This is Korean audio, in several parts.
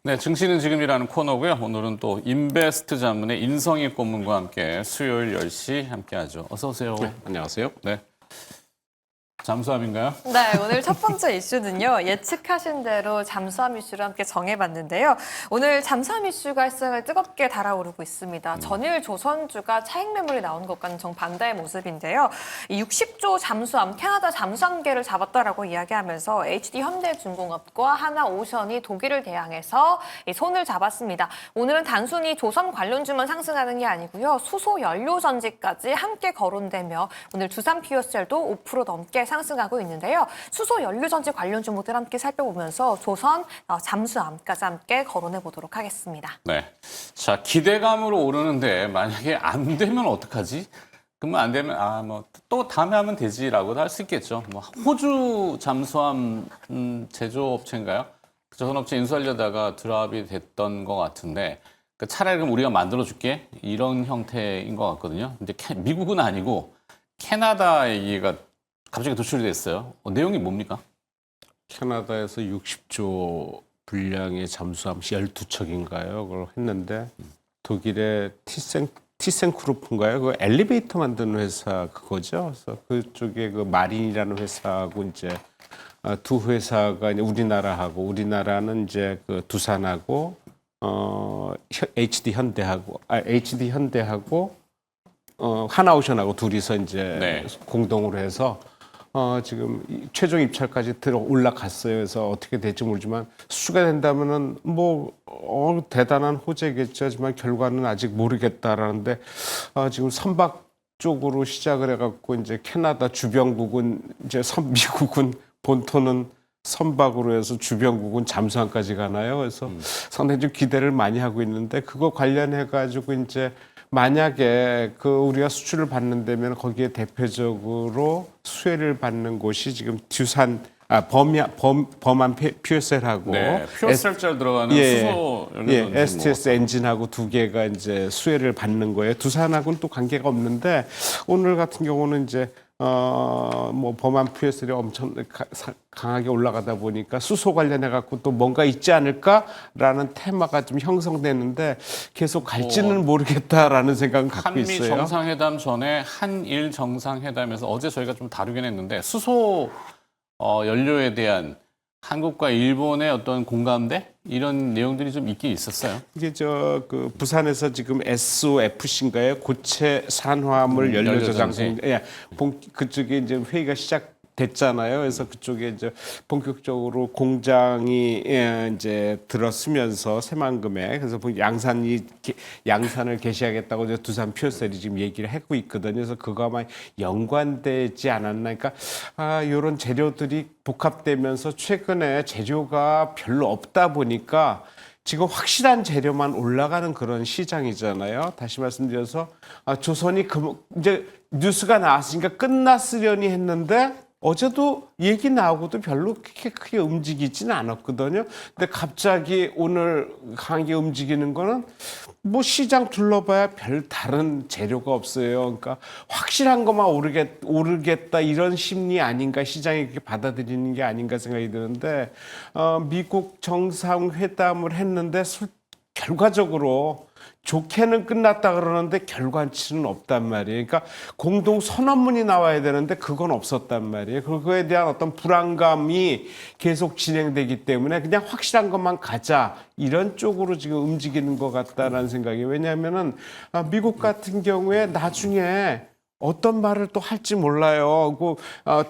네, 증시는 지금이라는 코너고요. 오늘은 또 인베스트 자문의 인성희 고문과 함께 수요일 10시 함께하죠. 어서 오세요. 네, 안녕하세요. 네. 잠수함인가요? 네, 오늘 첫 번째 이슈는요. 예측하신 대로 잠수함 이슈를 함께 정해봤는데요. 오늘 잠수함 이슈가 일상을 뜨겁게 달아오르고 있습니다. 전일 조선주가 차익 매물이 나온 것과는 정반대의 모습인데요. 이 60조 잠수함, 캐나다 잠수함계를 잡았다라고 이야기하면서 HD현대중공업과 하나오션이 독일을 대항해서 이 손을 잡았습니다. 오늘은 단순히 조선 관련주만 상승하는 게 아니고요. 수소 연료 전지까지 함께 거론되며 오늘 두산 POCR도 5% 넘게 상승하고 있는데요. 수소 연료 전지 관련 종목들 함께 살펴보면서 조선 잠수함까지 함께 거론해 보도록 하겠습니다. 네. 자, 기대감으로 오르는데 만약에 안 되면 어떡하지? 그러면 안 되면 또 다음에 하면 되지라고도 할 수 있겠죠. 뭐 호주 잠수함 제조업체인가요? 조선업체 인수하려다가 드랍이 됐던 것 같은데 차라리 그럼 우리가 만들어줄게 이런 형태인 것 같거든요. 근데 미국은 아니고 캐나다 얘기가 갑자기 도출이 됐어요. 내용이 뭡니까? 캐나다에서 60조 분량의 잠수함 12척인가요? 그걸 했는데 독일의 티센크루프인가요? 그 엘리베이터 만드는 회사 그거죠. 그래서 그쪽에 그 마린이라는 회사하고 이제 두 회사가 이제 우리나라는 이제 그 두산하고 HD 현대하고 하나오션하고 둘이서 이제 네. 공동으로 해서 지금 최종 입찰까지 올라갔어요. 그래서 어떻게 될지 모르지만 수주가 된다면은 대단한 호재겠죠. 하지만 결과는 아직 모르겠다라는데 지금 선박 쪽으로 시작을 해갖고 이제 캐나다 주변국은 이제 미국은 본토는 선박으로 해서 주변국은 잠수함까지 가나요. 그래서 상당히 좀 기대를 많이 하고 있는데 그거 관련해 가지고 이제 만약에 우리가 수출을 받는다면 거기에 대표적으로 수혜를 받는 곳이 지금 두산 범한 퓨어셀하고 네, 퓨어셀 들어가는 수소 연료 STS 엔진하고 두 개가 이제 수혜를 받는 거예요. 두산하고는 또 관계가 없는데 오늘 같은 경우는 이제 범한 퓨어셀이 엄청 강하게 올라가다 보니까 수소 관련해 갖고 또 뭔가 있지 않을까라는 테마가 좀 형성되는데 계속 갈지는 모르겠다라는 생각은 갖고 한미 있어요. 정상회담 전에 한일 정상회담에서 어제 저희가 좀 다루긴 했는데 수소 연료에 대한 한국과 일본의 어떤 공감대 이런 내용들이 좀 있긴 있었어요. 이게 부산에서 지금 SOFC인가요? 고체 산화물 연료 저장 그쪽에 이제 회의가 시작됐잖아요. 그래서 그쪽에 이제 본격적으로 공장이 이제 들어서면서 새만금에 그래서 양산을 개시하겠다고 이제 두산 퓨어셀이 지금 얘기를 하고 있거든요. 그래서 그거만 연관되지 않았나. 그러니까 이런 재료들이 복합되면서 최근에 재료가 별로 없다 보니까 지금 확실한 재료만 올라가는 그런 시장이잖아요. 다시 말씀드려서 조선이 이제 뉴스가 나왔으니까 끝났으려니 했는데 어제도 얘기 나오고도 별로 그렇게 크게 움직이지는 않았거든요. 근데 갑자기 오늘 강하게 움직이는 거는 시장 둘러봐야 별 다른 재료가 없어요. 그러니까 확실한 것만 오르겠다 이런 심리 아닌가, 시장이 그렇게 받아들이는 게 아닌가 생각이 드는데 미국 정상회담을 했는데 결과적으로 좋게는 끝났다 그러는데 결과치는 없단 말이에요. 그러니까 공동 선언문이 나와야 되는데 그건 없었단 말이에요. 그거에 대한 어떤 불안감이 계속 진행되기 때문에 그냥 확실한 것만 가자 이런 쪽으로 지금 움직이는 것 같다라는 생각이. 왜냐하면은 미국 같은 경우에 나중에 어떤 말을 또 할지 몰라요.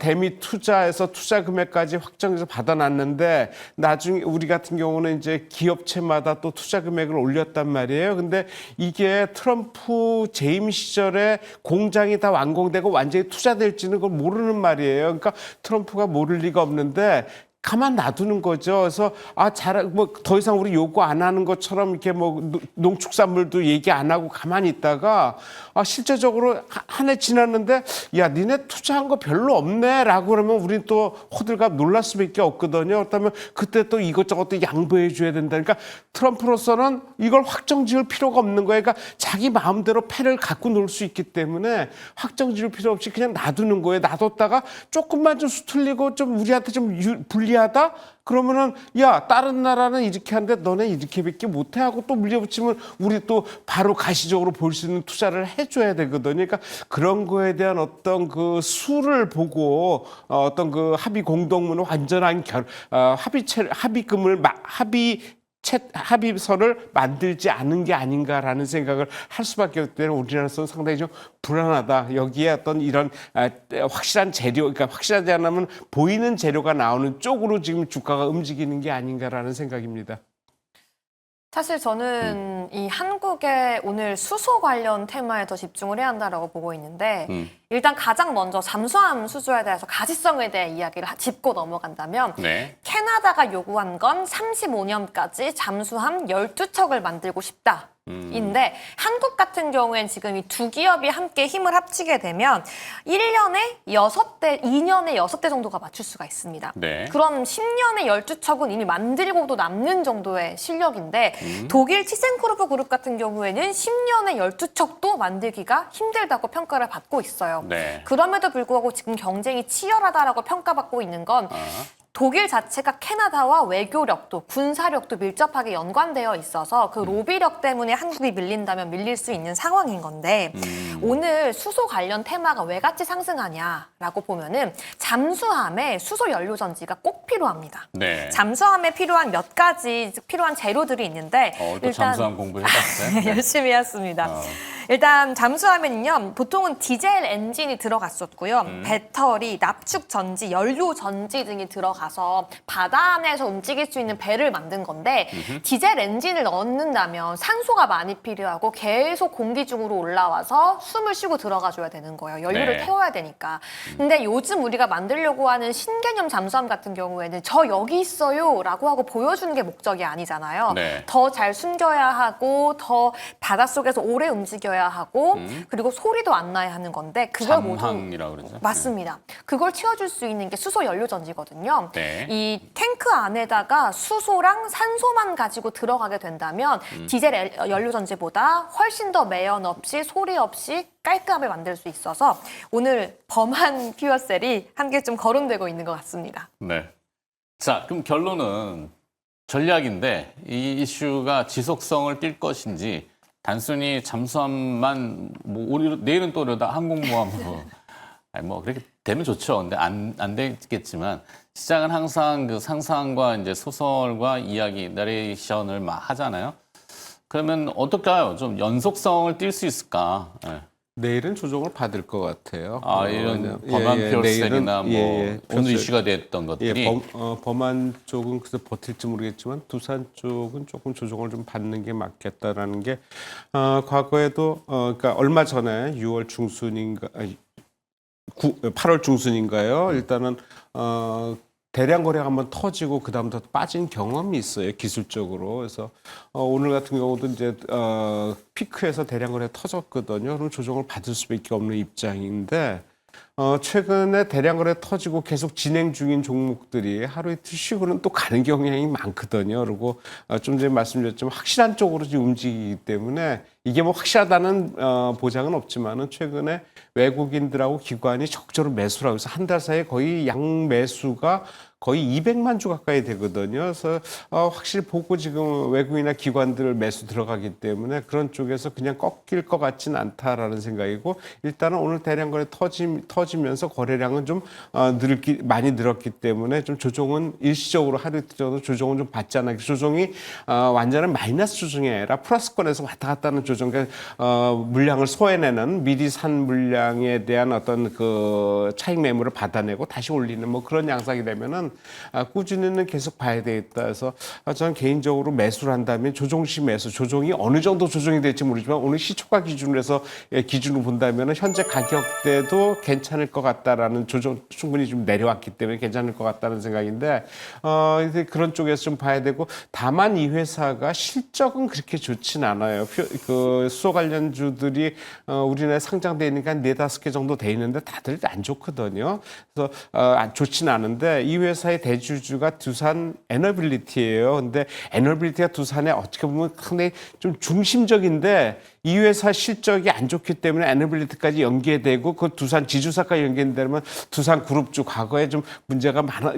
대미 투자에서 투자 금액까지 확정해서 받아놨는데 나중에 우리 같은 경우는 이제 기업체마다 또 투자 금액을 올렸단 말이에요. 근데 이게 트럼프 재임 시절에 공장이 다 완공되고 완전히 투자될지는 그걸 모르는 말이에요. 그러니까 트럼프가 모를 리가 없는데 가만 놔두는 거죠. 그래서 더 이상 우리 요구 안 하는 것처럼 이렇게 농축산물도 얘기 안 하고 가만히 있다가 실제적으로 한 해 지났는데 야 니네 투자한 거 별로 없네라고 그러면 우리 또 호들갑 놀랄 수밖에 없거든요. 그렇다면 그때 또 이것저것 또 양보해 줘야 된다. 그러니까 트럼프로서는 이걸 확정 지을 필요가 없는 거예요. 그러니까 자기 마음대로 패를 갖고 놀 수 있기 때문에 확정 지을 필요 없이 그냥 놔두는 거예요. 놔뒀다가 조금만 좀 수틀리고 좀 우리한테 좀 불리 불리하다? 그러면은 야 다른 나라는 이렇게 하는데 너네 이렇게밖에 못해 하고 또 물려붙이면 우리 또 바로 가시적으로 볼 수 있는 투자를 해줘야 되거든요. 그러니까 그런 거에 대한 어떤 그 수를 보고 어떤 그 합의 공동문을 완전한 합의서를 만들지 않은 게 아닌가라는 생각을 할 수밖에 없기 때문에 우리나라에서는 상당히 좀 불안하다. 여기에 어떤 이런 확실한 재료, 그러니까 확실하지 않으면 보이는 재료가 나오는 쪽으로 지금 주가가 움직이는 게 아닌가라는 생각입니다. 사실 저는 이 한국의 오늘 수소 관련 테마에 더 집중을 해야 한다라고 보고 있는데 일단 가장 먼저 잠수함 수주에 대해서 가시성에 대해 이야기를 짚고 넘어간다면 네. 캐나다가 요구한 건 35년까지 잠수함 12척을 만들고 싶다. 인데 한국 같은 경우엔 지금 이 두 기업이 함께 힘을 합치게 되면 1년에 6대, 2년에 6대 정도가 맞출 수가 있습니다. 네. 그럼 10년에 12척은 이미 만들고도 남는 정도의 실력인데 독일 티센크루프 그룹 같은 경우에는 10년에 12척도 만들기가 힘들다고 평가를 받고 있어요. 네. 그럼에도 불구하고 지금 경쟁이 치열하다라고 평가받고 있는 건 독일 자체가 캐나다와 외교력도 군사력도 밀접하게 연관되어 있어서 그 로비력 때문에 한국이 밀린다면 밀릴 수 있는 상황인 건데 오늘 수소 관련 테마가 왜 같이 상승하냐라고 보면은 잠수함에 수소 연료 전지가 꼭 필요합니다. 네. 잠수함에 필요한 몇 가지 필요한 재료들이 있는데 또 잠수함 공부해봤어요? 네. 열심히 했습니다. 일단 잠수함에는요 보통은 디젤 엔진이 들어갔었고요. 배터리, 납축 전지, 연료 전지 등이 들어가서 바다 안에서 움직일 수 있는 배를 만든 건데 디젤 엔진을 넣는다면 산소가 많이 필요하고 계속 공기 중으로 올라와서 숨을 쉬고 들어가줘야 되는 거예요. 연료를 네. 태워야 되니까. 근데 요즘 우리가 만들려고 하는 신개념 잠수함 같은 경우에는 저 여기 있어요 라고 하고 보여주는 게 목적이 아니잖아요. 네. 더 잘 숨겨야 하고 더 바닷속에서 오래 움직여야 하고 그리고 소리도 안 나야 하는 건데 그걸 모두 잠항이라고 그러죠. 맞습니다. 그걸 채워줄 수 있는 게 수소 연료 전지거든요. 네. 이 탱크 안에다가 수소랑 산소만 가지고 들어가게 된다면 디젤 연료 전지보다 훨씬 더 매연 없이 소리 없이 깔끔하게 만들 수 있어서 오늘 범한 퓨어셀이 함께 좀 거론되고 있는 것 같습니다. 네. 자, 그럼 결론은 전략인데 이 이슈가 지속성을 띌 것인지 단순히 잠수함만 내일은 또 이러다 항공모함으로 아니 뭐 그렇게 되면 좋죠. 근데 안 되겠지만 시장은 항상 그 상상과 이제 소설과 이야기 내레이션을 막 하잖아요. 그러면 어떨까요? 좀 연속성을 띌 수 있을까? 네. 내일은 조정을 받을 것 같아요. 이런 범한 퓨어셀이나 뭐 오늘 퓨어셀. 이슈가 됐던 것들이 범한 쪽은 그래서 버틸지 모르겠지만 두산 쪽은 조금 조정을 좀 받는 게 맞겠다라는 게 과거에도 그러니까 얼마 전에 6월 중순인가 8월 중순인가요? 일단은 대량 거래가 한번 터지고 그다음부터 빠진 경험이 있어요, 기술적으로. 그래서 오늘 같은 경우도 이제 피크에서 대량 거래 터졌거든요. 그럼 조정을 받을 수밖에 없는 입장인데 최근에 대량 거래 터지고 계속 진행 중인 종목들이 하루 이틀 쉬고는 또 가는 경향이 많거든요. 그리고 좀 전에 말씀드렸지만 확실한 쪽으로 지금 움직이기 때문에 이게 뭐 확실하다는 보장은 없지만은 최근에 외국인들하고 기관이 적절히 매수를 하고 있어서 한 달 사이에 거의 양 매수가 거의 200만 주 가까이 되거든요. 그래서 확실히 보고 지금 외국인이나 기관들 매수 들어가기 때문에 그런 쪽에서 그냥 꺾일 것 같지는 않다라는 생각이고 일단은 오늘 대량 거래 터지면서 거래량은 좀 많이 늘었기 때문에 좀 조정은 일시적으로 하루 이틀 정도 조정은 좀 받지 않아. 조정이 완전한 마이너스 조정이 아니라 플러스권에서 왔다 갔다 하는 조정, 그러니까 물량을 소외내는 미리 산 물량에 대한 어떤 그 차익 매물을 받아내고 다시 올리는 뭐 그런 양상이 되면은 꾸준히는 계속 봐야 되겠다 해서 저는 개인적으로 매수를 한다면 조정시 매수, 조정이 어느 정도 조정이 될지 모르지만 오늘 시초가 기준으로 해서 기준으로 본다면 현재 가격대도 괜찮을 것 같다라는 조정 충분히 좀 내려왔기 때문에 괜찮을 것 같다는 생각인데 이제 그런 쪽에서 좀 봐야 되고 다만 이 회사가 실적은 그렇게 좋진 않아요. 그 수소 관련주들이 우리나라에 상장돼 있으니까 4-5개 정도 돼 있는데 다들 안 좋거든요. 그래서 좋진 않은데 이 회사의 대주주가 두산 에너빌리티예요. 근데 에너빌리티가 두산에 어떻게 보면 상당히 좀 중심적인데 이 회사 실적이 안 좋기 때문에 에너빌리티까지 연계되고 그 두산 지주사까지 연계되면 두산 그룹주 과거에 좀 문제가 많아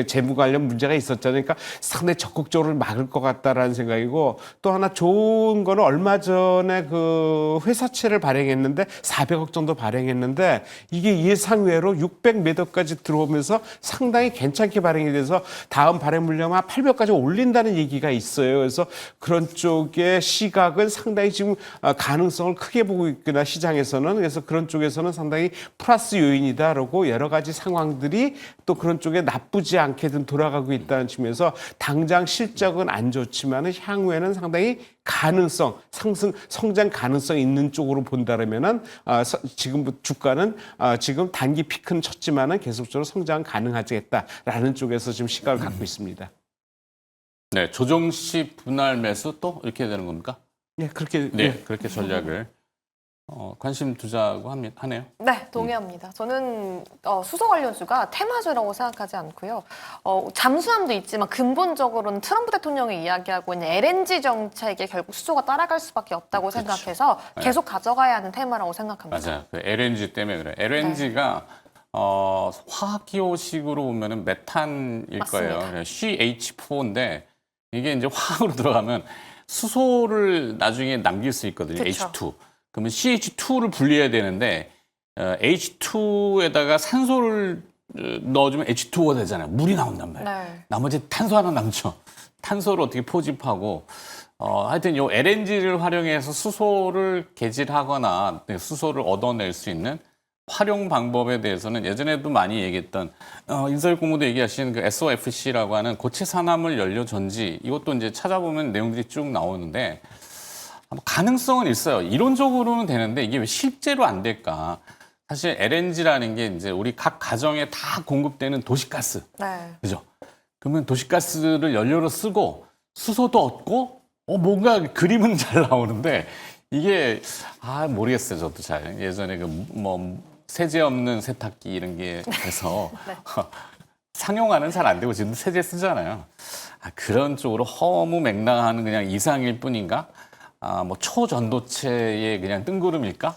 재무 관련 문제가 있었잖아요. 그러니까 상당히 적극적으로 막을 것 같다라는 생각이고 또 하나 좋은 거는 얼마 전에 그 회사채를 발행했는데 400억 정도 발행했는데 이게 예상외로 600 몇 억까지 들어오면서 상당히 괜찮게 발행이 돼서 다음 발행 물량 한 800까지 올린다는 얘기가 있어요. 그래서 그런 쪽의 시각은 상당히 지금 가능성을 크게 보고 있구나 시장에서는. 그래서 그런 쪽에서는 상당히 플러스 요인이다라고 여러 가지 상황들이 또 그런 쪽에 나쁘지 않게든 돌아가고 있다는 측면에서 당장 실적은 안 좋지만 향후에는 상당히 가능성, 성장 가능성 있는 쪽으로 본다면은 지금부터 주가는 지금 단기 피크는 쳤지만은 계속적으로 성장 가능하겠다라는 쪽에서 지금 시각을 갖고 있습니다. 네, 조정시 분할 매수 또 이렇게 되는 겁니까? 네, 그렇게 네, 그렇게 전략을 관심 두자고 하네요. 네, 동의합니다. 저는 수소 관련주가 테마주라고 생각하지 않고요. 잠수함도 있지만 근본적으로는 트럼프 대통령이 이야기하고 있는 LNG 정책에 결국 수소가 따라갈 수밖에 없다고 그렇죠. 생각해서 계속 가져가야 하는 테마라고 생각합니다. 맞아요. 그 LNG 때문에 그래. LNG가 화학기호식으로 보면은 메탄일 맞습니다. 거예요. CH4인데 이게 이제 화학으로 들어가면 수소를 나중에 남길 수 있거든요. 그쵸. H2. 그러면 CH2를 분리해야 되는데 H2에다가 산소를 넣어주면 H2가 되잖아요. 물이 나온단 말이에요. 네. 나머지 탄소 하나 남죠. 탄소를 어떻게 포집하고 하여튼 요 LNG를 활용해서 수소를 개질하거나 수소를 얻어낼 수 있는 활용 방법에 대해서는 예전에도 많이 얘기했던 인사혁 공무도 얘기하시는 그 SOFC라고 하는 고체 산화물 연료 전지 이것도 이제 찾아보면 내용들이 쭉 나오는데 가능성은 있어요. 이론적으로는 되는데 이게 왜 실제로 안 될까? 사실 LNG라는 게 이제 우리 각 가정에 다 공급되는 도시가스. 네. 그죠? 그러면 도시가스를 연료로 쓰고 수소도 얻고 뭔가 그림은 잘 나오는데 이게 모르겠어요. 저도 잘. 예전에 세제 없는 세탁기 이런 게 돼서 네. 상용화는 잘 안 되고 지금 세제 쓰잖아요. 그런 쪽으로 허무맹랑한 그냥 이상일 뿐인가? 초전도체의 그냥 뜬구름일까?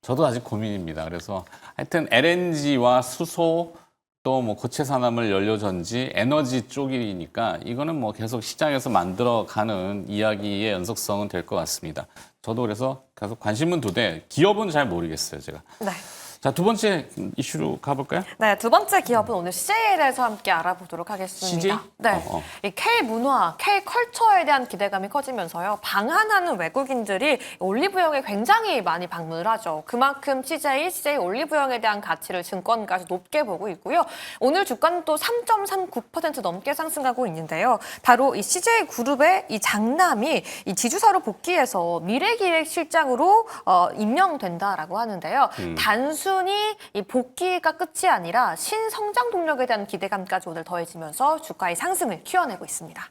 저도 아직 고민입니다. 그래서 하여튼 LNG와 수소 또 고체 산화물 연료 전지 에너지 쪽이니까 이거는 계속 시장에서 만들어가는 이야기의 연속성은 될 것 같습니다. 저도 그래서 계속 관심은 두되 기업은 잘 모르겠어요, 제가. 네. 자, 두 번째 이슈로 가볼까요? 네, 두 번째 기업은 오늘 CJ에 대해서 함께 알아보도록 하겠습니다. CJ? 네, 이 K문화, K컬처에 대한 기대감이 커지면서요. 방한하는 외국인들이 올리브영에 굉장히 많이 방문을 하죠. 그만큼 CJ 올리브영에 대한 가치를 증권가에서 높게 보고 있고요. 오늘 주가는 또 3.39% 넘게 상승하고 있는데요. 바로 이 CJ그룹의 이 장남이 이 지주사로 복귀해서 미래기획실장으로 임명된다라고 하는데요. 단순히 이 복귀가 끝이 아니라 신성장 동력에 대한 기대감까지 오늘 더해지면서 주가의 상승을 키워내고 있습니다.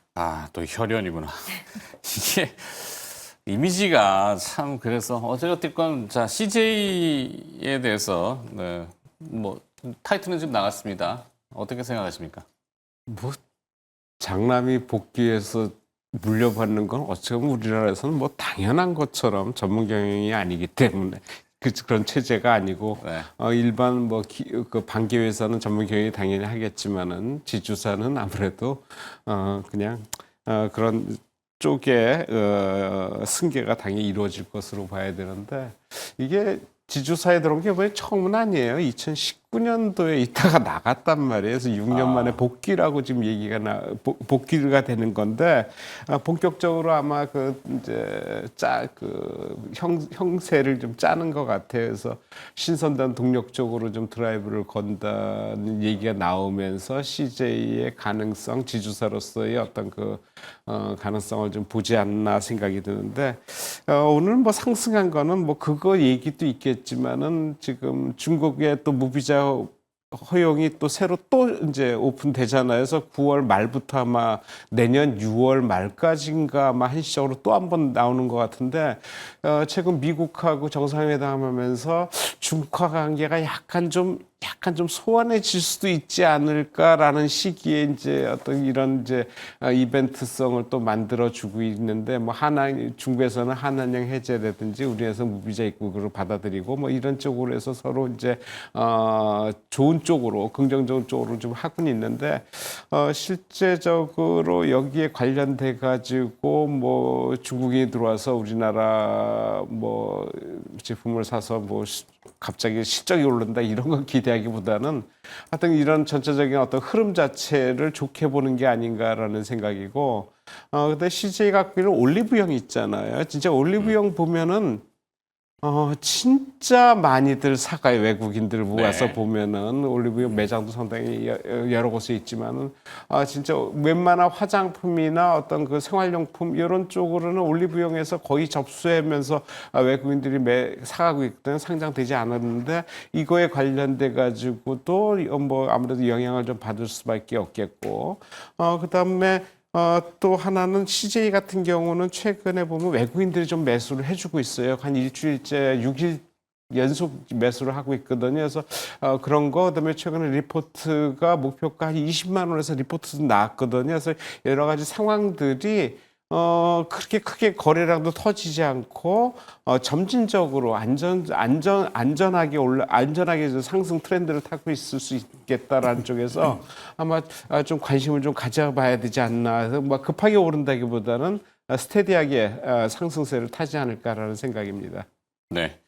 또 혈연이구나. 이게 이미지가 참 그래서 어쨌든 자 CJ에 대해서 타이틀은 지금 나갔습니다. 어떻게 생각하십니까? 장남이 복귀해서 물려받는 건 어찌 보면 우리나라에서는 당연한 것처럼 전문 경영이 아니기 때문에 그런 체제가 아니고 네. 일반 그 반기 회사는 전문 경영이 당연히 하겠지만은 지주사는 아무래도 그냥 그런 쪽에 승계가 당연히 이루어질 것으로 봐야 되는데 이게 지주사에 들어온 게 이번에 처음은 아니에요. 2019년도에 있다가 나갔단 말이에요. 그래서 6년 만에 복귀라고 지금 얘기가 복귀가 되는 건데 본격적으로 아마 형세를 좀 짜는 것 같아요. 그래서 신선단 동력적으로 좀 드라이브를 건다는 얘기가 나오면서 CJ의 가능성, 지주사로서의 어떤 가능성을 좀 보지 않나 생각이 드는데 오늘 상승한 거는 그거 얘기도 있겠지만은 지금 중국의 또 무비자 허용이 또 새로 또 이제 오픈되잖아요. 그래서 9월 말부터 아마 내년 6월 말까지인가 아마 한시적으로 또 한 번 나오는 것 같은데 최근 미국하고 정상회담하면서 중화 관계가 약간 좀 약간 좀 소원해질 수도 있지 않을까라는 시기에 이제 어떤 이런 이제 이벤트성을 또 만들어주고 있는데 뭐 중국에서는 한한령 해제라든지 우리에서 무비자 입국으로 받아들이고 뭐 이런 쪽으로 해서 서로 이제 좋은 쪽으로 긍정적인 쪽으로 좀 하고는 있는데 실제적으로 여기에 관련돼 가지고 뭐 중국인이 들어와서 우리나라 뭐 제품을 사서 뭐 갑자기 실적이 오른다 이런 거 기대하기보다는 하여튼 이런 전체적인 어떤 흐름 자체를 좋게 보는 게 아닌가라는 생각이고 근데 CJ 갖고 있는 올리브영 있잖아요. 진짜 올리브영 보면은 진짜 많이들 사가요. 외국인들 모아서 네. 보면은 올리브영 매장도 상당히 여러 곳에 있지만은 진짜 웬만한 화장품이나 어떤 그 생활용품 이런 쪽으로는 올리브영에서 거의 접수하면서 외국인들이 사가고 있거든. 상장되지 않았는데 이거에 관련돼 가지고도 뭐 아무래도 영향을 좀 받을 수밖에 없겠고 그다음에 또 하나는 CJ 같은 경우는 최근에 보면 외국인들이 좀 매수를 해주고 있어요. 한 일주일째 6일 연속 매수를 하고 있거든요. 그래서 그런 거 그다음에 최근에 리포트가 목표가 한 20만 원에서 리포트도 나왔거든요. 그래서 여러 가지 상황들이 그렇게 크게 거래량도 터지지 않고 점진적으로 안전하게 안전하게 상승 트렌드를 타고 있을 수 있겠다라는 쪽에서 아마 좀 관심을 좀 가져봐야 되지 않나. 그래서 막 급하게 오른다기보다는 스테디하게 상승세를 타지 않을까라는 생각입니다. 네.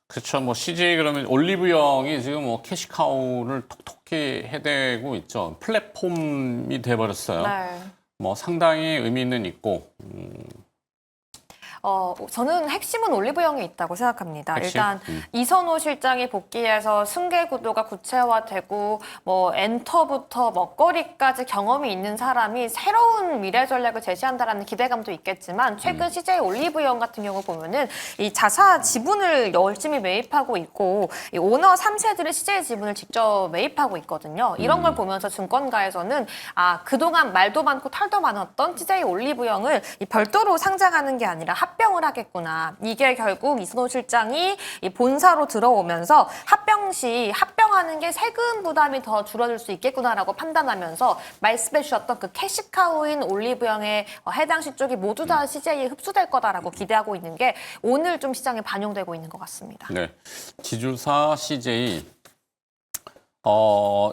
그렇죠. 뭐 CJ 그러면 올리브영이 지금 뭐 캐시카우를 톡톡히 해대고 있죠. 플랫폼이 돼버렸어요. 네. 뭐 상당히 의미는 있고 저는 핵심은 올리브영에 있다고 생각합니다. 핵심? 일단 이선호 실장이 복귀해서 승계 구도가 구체화되고 뭐 엔터부터 먹거리까지 경험이 있는 사람이 새로운 미래 전략을 제시한다라는 기대감도 있겠지만 최근 CJ 올리브영 같은 경우 보면은 이 자사 지분을 열심히 매입하고 있고 이 오너 3세들이 CJ 지분을 직접 매입하고 있거든요. 이런 걸 보면서 증권가에서는 그동안 말도 많고 탈도 많았던 CJ 올리브영을 이 별도로 상장하는 게 아니라 합병을 하겠구나. 이게 결국 이선호 실장이 이 본사로 들어오면서 합병 시 합병하는 게 세금 부담이 더 줄어들 수 있겠구나라고 판단하면서 말씀해 주셨던 그 캐시카우인 올리브영의 해당 시쪽이 모두 다 CJ에 흡수될 거다라고 기대하고 있는 게 오늘 좀 시장에 반영되고 있는 것 같습니다. 네. 지주사 CJ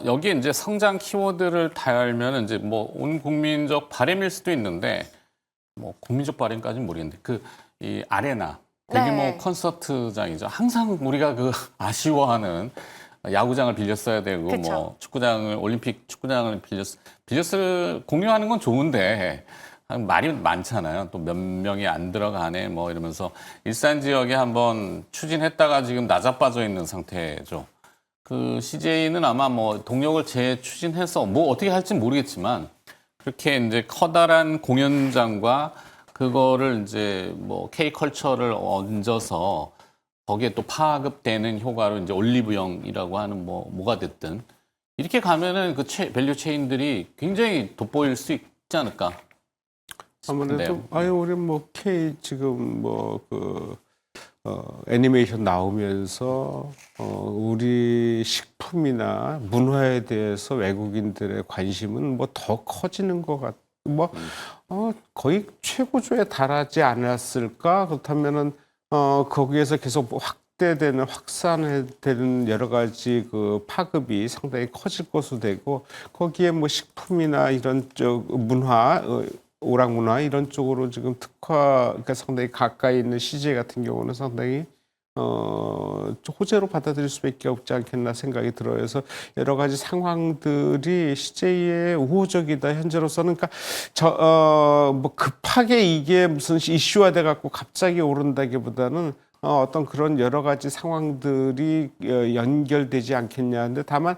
여기에 이제 성장 키워드를 달면 이제 뭐 온 국민적 바람일 수도 있는데 뭐 국민적 바람까지는 모르겠는데 이 아레나 대규모 네. 콘서트장이죠. 항상 우리가 아쉬워하는 야구장을 빌렸어야 되고 그쵸. 뭐 축구장을 올림픽 축구장을 빌렸을 공유하는 건 좋은데 말이 많잖아요. 또 몇 명이 안 들어가네 뭐 이러면서 일산 지역에 한번 추진했다가 지금 나자빠져 있는 상태죠. CJ는 아마 뭐 동력을 재추진해서 뭐 어떻게 할지는 모르겠지만 그렇게 이제 커다란 공연장과 그거를 이제 뭐 K컬처를 얹어서 거기에 또 파급되는 효과로 이제 올리브영이라고 하는 뭐가 됐든 이렇게 가면은 밸류 체인들이 굉장히 돋보일 수 있지 않을까. 아무래도 우리 뭐 K 지금 애니메이션 나오면서 우리 식품이나 문화에 대해서 외국인들의 관심은 뭐 더 커지는 것 같. 거의 최고조에 달하지 않았을까? 그렇다면은 거기에서 계속 확산되는 여러 가지 파급이 상당히 커질 것으로 되고 거기에 뭐 식품이나 이런 쪽 문화. 오락 문화 이런 쪽으로 지금 그러니까 상당히 가까이 있는 CJ 같은 경우는 상당히 호재로 받아들일 수밖에 없지 않겠나 생각이 들어요. 그래서 여러 가지 상황들이 CJ의 우호적이다 현재로서는 그러니까 뭐 급하게 이게 무슨 이슈화돼 갖고 갑자기 오른다기보다는 어떤 그런 여러 가지 상황들이 연결되지 않겠냐는데 다만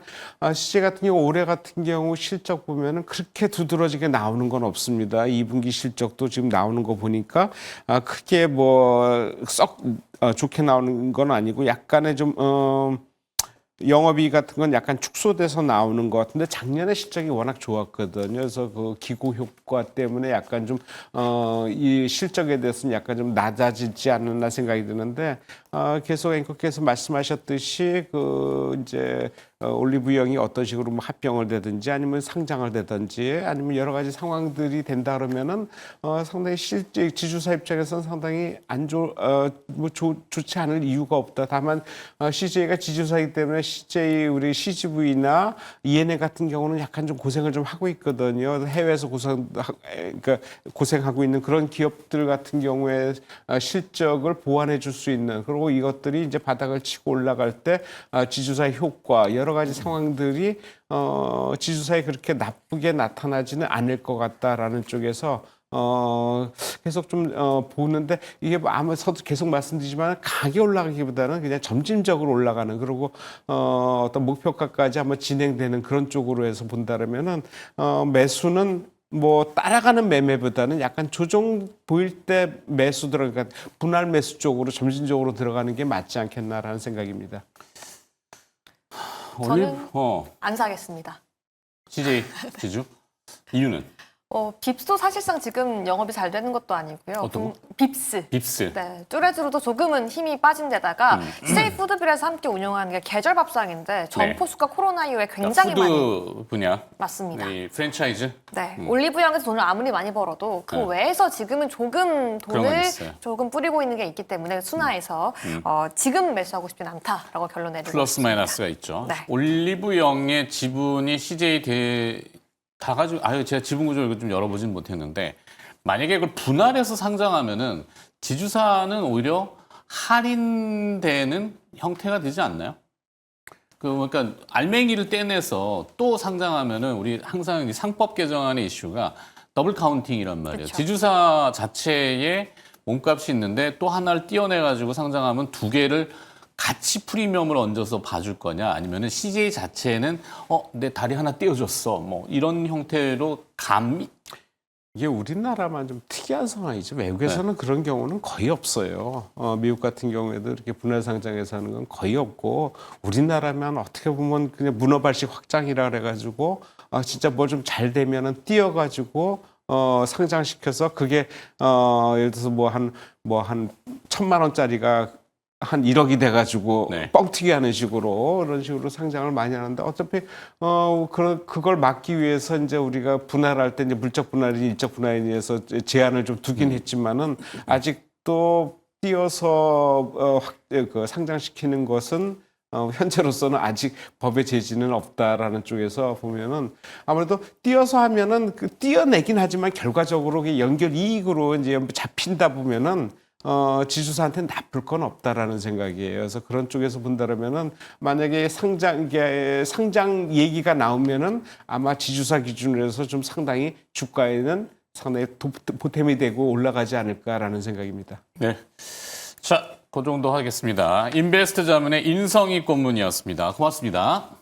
CJ 같은 경우 올해 같은 경우 실적 보면은 그렇게 두드러지게 나오는 건 없습니다. 2분기 실적도 지금 나오는 거 보니까 크게 뭐 썩 좋게 나오는 건 아니고 약간의 좀 영업이익 같은 건 약간 축소돼서 나오는 것 같은데 작년에 실적이 워낙 좋았거든요. 그래서 그 기고 효과 때문에 약간 좀 이 실적에 대해서는 약간 좀 낮아지지 않았나 생각이 드는데 계속 앵커께서 말씀하셨듯이 그 이제 올리브영이 어떤 식으로 뭐 합병을 되든지 아니면 상장을 되든지 아니면 여러 가지 상황들이 된다 그러면은 상당히 실제 지주사 입장에서는 상당히 좋지 않을 이유가 없다. 다만 CJ가 지주사이기 때문에 CJ 우리 CGV나 ENA 같은 경우는 약간 좀 고생을 좀 하고 있거든요. 해외에서 그러니까 고생하고 있는 그런 기업들 같은 경우에 실적을 보완해 줄 수 있는 그리고 이것들이 이제 바닥을 치고 올라갈 때 지주사의 효과 여러 가지 상황들이 지주사에 그렇게 나쁘게 나타나지는 않을 것 같다라는 쪽에서 계속 좀 보는데 이게 뭐 아마 저도 계속 말씀드리지만 강하게 올라가기보다는 그냥 점진적으로 올라가는 그리고 어떤 목표가까지 한번 진행되는 그런 쪽으로 해서 본다면은 매수는 뭐 따라가는 매매보다는 약간 조정 보일 때 매수 들어가 분할 매수 쪽으로 점진적으로 들어가는 게 맞지 않겠나라는 생각입니다. 저는 안 사겠습니다. CJ 지주 이유는 빕스도 사실상 지금 영업이 잘 되는 것도 아니고요. 어떤 거? 빕스. 빕스. 네, 뚜레즈로도 조금은 힘이 빠진 데다가 CJ 푸드빌에서 함께 운영하는 게 계절 밥상인데 점포수가 코로나 이후에 굉장히 푸드 많이 분야 맞습니다. 이 프랜차이즈 네, 올리브영에서 돈을 아무리 많이 벌어도 그 외에서 지금은 조금 그런 건 돈을 있어요. 조금 뿌리고 있는 게 있기 때문에 순화해서 지금 매수하고 싶진 않다라고 결론 내리고 플러스 있습니다. 마이너스가 있죠. 네. 올리브영의 지분이 CJ 다 가지고 제가 지분 구조를 좀 열어보진 못했는데 만약에 그걸 분할해서 상장하면은 지주사는 오히려 할인되는 형태가 되지 않나요? 그러니까 알맹이를 떼내서 또 상장하면은 우리 항상 이 상법 개정안의 이슈가 더블 카운팅이란 말이에요. 그쵸. 지주사 자체에 몸값이 있는데 또 하나를 띄어내 가지고 상장하면 두 개를 같이 프리미엄을 얹어서 봐줄 거냐 아니면은 CJ 자체는 내 다리 하나 띄워줬어 뭐 이런 형태로 이게 우리나라만 좀 특이한 상황이죠. 외국에서는 그런 경우는 거의 없어요. 미국 같은 경우에도 이렇게 분할 상장해서 하는 건 거의 없고 우리나라면 어떻게 보면 그냥 문어발식 확장이라 그래가지고 진짜 뭐 좀 잘 되면은 띄어가지고 상장시켜서 그게 예를 들어서 뭐 한 1,000만 원짜리가 한 1억이 돼가지고 네. 뻥튀기 하는 식으로 그런 식으로 상장을 많이 하는데 어차피 그걸 막기 위해서 이제 우리가 분할할 때 이제 물적 분할이니 일적 분할이니 해서 제한을 좀 두긴 했지만은 아직도 띄어서 그 상장시키는 것은 현재로서는 아직 법의 제지는 없다라는 쪽에서 보면은 아무래도 띄어서 하면은 그 띄어내긴 하지만 결과적으로 그 연결 이익으로 이제 잡힌다 보면은 지주사한테는 나쁠 건 없다라는 생각이에요. 그래서 그런 쪽에서 본다면은 만약에 상장 얘기가 나오면은 아마 지주사 기준으로 해서 좀 상당히 주가에는 상당히 보탬이 되고 올라가지 않을까라는 생각입니다. 네. 자, 그 정도 하겠습니다. 인베스트 자문의 인성희 고문이었습니다. 고맙습니다.